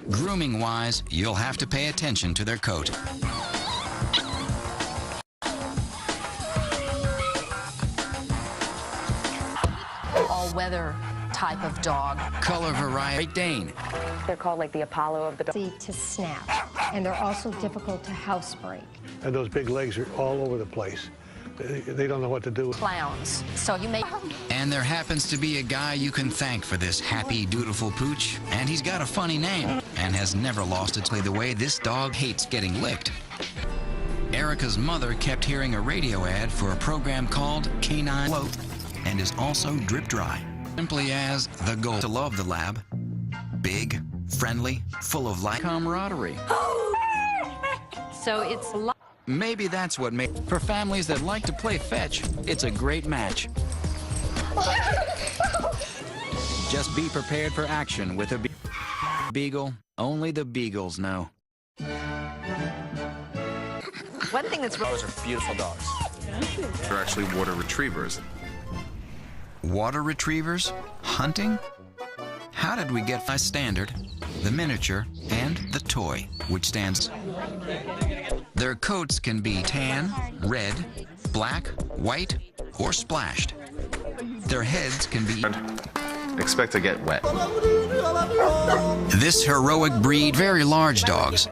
Grooming-wise, you'll have to pay attention to their coat. All-weather type of dog. Color variety. Great Dane. They're called like the Apollo of the dog. Easy to snap, and they're also difficult to housebreak. And those big legs are all over the place. They don't know what to do. Clowns. So you may... And there happens to be a guy you can thank for this happy, dutiful pooch, and he's got a funny name and has never lost its way the way this dog hates getting licked. Erica's mother kept hearing a radio ad for a program called Canine Float and is also drip dry. Simply as the goal to love the lab. Big, friendly, full of life camaraderie. So it's... Maybe that's what makes... For families that like to play fetch, it's a great match. Just be prepared for action with a Beagle. Only the Beagles know. One thing that's... Those are beautiful dogs. They're actually water retrievers. Water retrievers? Hunting? How did we get by standard, the miniature, and the toy, which stands... Their coats can be tan, red, black, white, or splashed. Their heads can be... Expect to get wet. This heroic breed, very large dogs,